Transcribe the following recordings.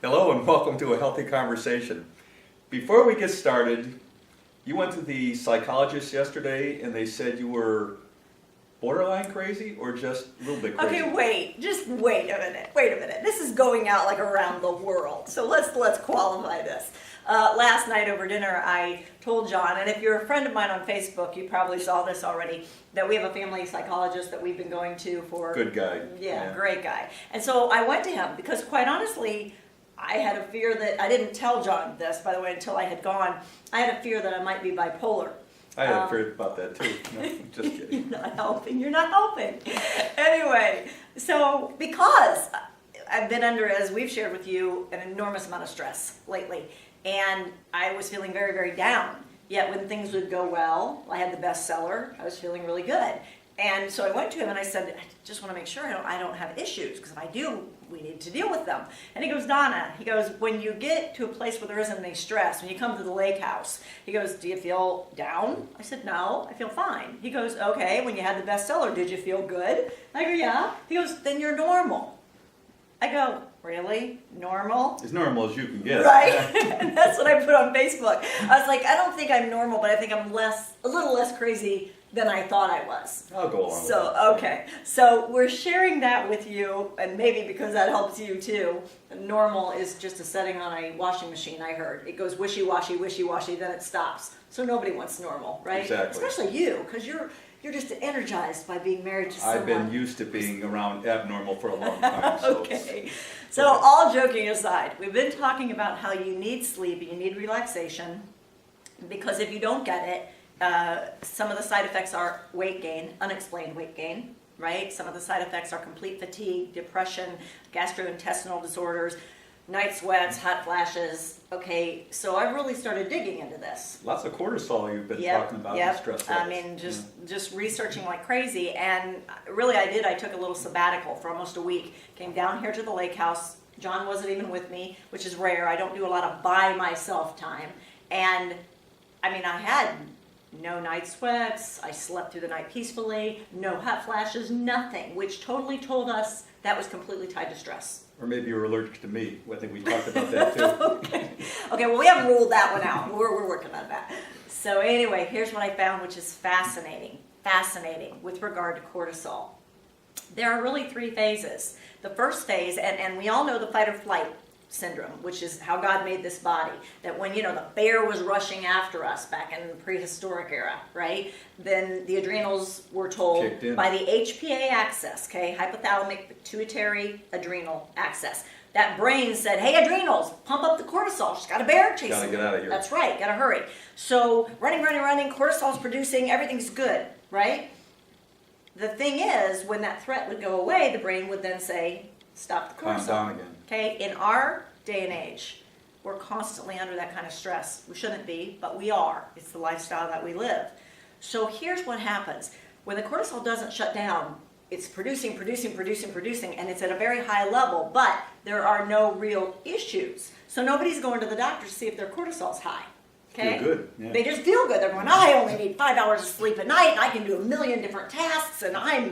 Hello and welcome to A Healthy Conversation. Before we get started, you went to the psychologist yesterday and they said you were borderline crazy or just a little bit crazy? Okay, just wait a minute. This is going out like around the world, so let's qualify this. Last night over dinner, I told John, and if you're a friend of mine on Facebook, you probably saw this already, that we have a family psychologist that we've been going to for... Good guy. Yeah, great guy. And so I went to him because quite honestly, I had a fear that, I didn't tell John this, by the way, until I had gone, I had a fear that I might be bipolar. I had a fear about that too. No, just kidding. You're not helping. Anyway, so because I've been under, as we've shared with you, an enormous amount of stress lately, and I was feeling very, very down. Yet when things would go well, I had the bestseller, I was feeling really good. And so I went to him and I said, I just want to make sure I don't have issues, because if I do, we need to deal with them. And he goes, Donna, he goes, when you get to a place where there isn't any stress, when you come to the lake house, he goes, do you feel down? I said, no, I feel fine. He goes, okay, when you had the bestseller, did you feel good? I go, yeah. He goes, then you're normal. I go, really? Normal? As normal as you can get. Right? And that's what I put on Facebook. I was like, I don't think I'm normal, but I think I'm a little less crazy than I thought I was. I'll go along with So, that. okay. So we're sharing that with you, and maybe because that helps you too. Normal is just a setting on a washing machine, I heard. It goes wishy-washy, wishy-washy, then it stops. So nobody wants normal, right? Exactly. Especially you, because you're just energized by being married to someone. I've been used to being around abnormal for a long time. So Okay. So all joking aside, we've been talking about how you need sleep and you need relaxation, because if you don't get it, some of the side effects are weight gain, unexplained weight gain, right? Some of the side effects are complete fatigue, depression, gastrointestinal disorders, night sweats, hot flashes. Okay, so I've really started digging into this. lots of cortisol you've been talking about and stress levels. I mean, just researching like crazy, and really I took a little sabbatical for almost a week. Came down here to the lake house. John wasn't even with me, which is rare. I don't do a lot of by myself time. And I mean, I had no night sweats, I slept through the night peacefully, no hot flashes, nothing, which totally told us that was completely tied to stress. Or maybe you're allergic to me. I think we talked about that too. Okay, well, we haven't ruled that one out. We're working on that. So anyway, here's what I found, which is fascinating with regard to cortisol. There are really three phases. The first phase, and we all know the fight or flight syndrome, which is how God made this body, that when, the bear was rushing after us back in the prehistoric era, right, then the adrenals were told by the HPA axis, okay, hypothalamic pituitary adrenal axis, that brain said, hey, adrenals, pump up the cortisol, she's got a bear chasing. Gotta get out of here. That's right, gotta hurry. So running, cortisol's producing, everything's good, right? The thing is, when that threat would go away, the brain would then say, stop the cortisol. Calm down again. Okay, in our day and age, we're constantly under that kind of stress. We shouldn't be, but we are. It's the lifestyle that we live. So here's what happens. When the cortisol doesn't shut down, it's producing, and it's at a very high level, but there are no real issues. So nobody's going to the doctor to see if their cortisol's high. Okay? Feel good. Yeah. They just feel good. They're going, I only need 5 hours of sleep at night, and I can do a million different tasks, and I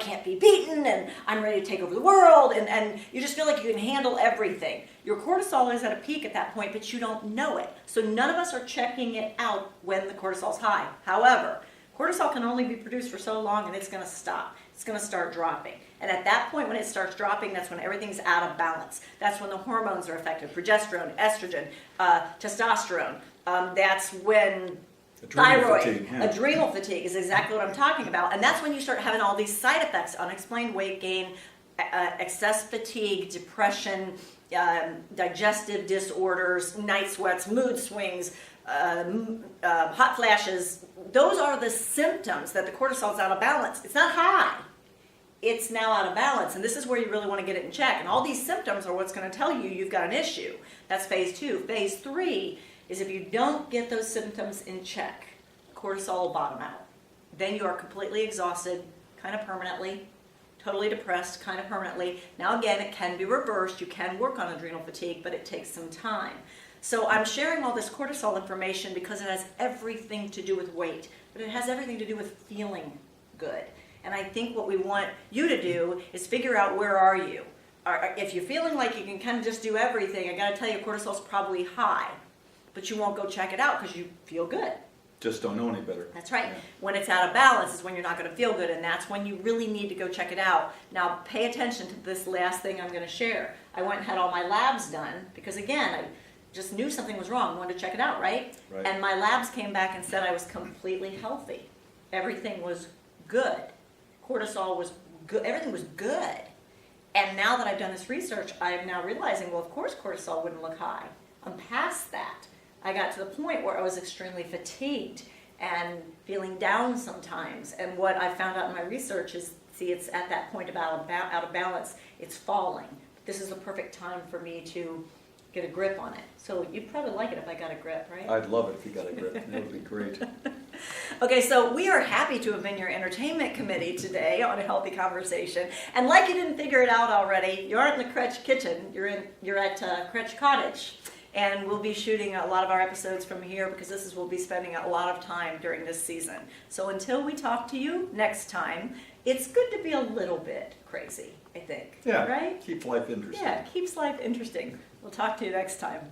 can't be beaten, and I'm ready to take over the world, and you just feel like you can handle everything. Your cortisol is at a peak at that point, but you don't know it. So none of us are checking it out when the cortisol's high. However, cortisol can only be produced for so long, and it's going to stop. It's going to start dropping. And at that point, when it starts dropping, that's when everything's out of balance. That's when the hormones are affected, progesterone, estrogen, testosterone. That's when adrenal fatigue is exactly what I'm talking about. And that's when you start having all these side effects, unexplained weight gain, excess fatigue, depression, digestive disorders, night sweats, mood swings, hot flashes. Those are the symptoms that the cortisol's out of balance. It's not high. It's now out of balance, and this is where you really want to get it in check. And all these symptoms are what's going to tell you you've got an issue. That's phase 2. Phase 3 is if you don't get those symptoms in check, cortisol will bottom out. Then you are completely exhausted, kind of permanently, totally depressed, kind of permanently. Now again, it can be reversed. You can work on adrenal fatigue, but it takes some time. So I'm sharing all this cortisol information because it has everything to do with weight, but it has everything to do with feeling good. And I think what we want you to do is figure out, where are you? if you're feeling like you can kind of just do everything, I gotta tell you, cortisol's probably high, but you won't go check it out because you feel good. Just don't know any better. That's right. Yeah. When it's out of balance is when you're not going to feel good, and that's when you really need to go check it out. Now, pay attention to this last thing I'm going to share. I went and had all my labs done because, again, I just knew something was wrong. Wanted to check it out, right? Right. And my labs came back and said I was completely healthy. Everything was good. Cortisol was good. Everything was good. And now that I've done this research, I am now realizing, well, of course cortisol wouldn't look high. I'm past that. I got to the point where I was extremely fatigued and feeling down sometimes. And what I found out in my research is, see, it's at that point about out of balance, it's falling. This is the perfect time for me to get a grip on it. So you'd probably like it if I got a grip, right? I'd love it if you got a grip. That would be great. Okay, so we are happy to have been your entertainment committee today on A Healthy Conversation. And like you didn't figure it out already, you aren't in the Krech kitchen, you're at Krech Cottage. And we'll be shooting a lot of our episodes from here because we'll be spending a lot of time during this season. So until we talk to you next time, it's good to be a little bit crazy, I think. Yeah. Right? Keep life interesting. Yeah, it keeps life interesting. We'll talk to you next time.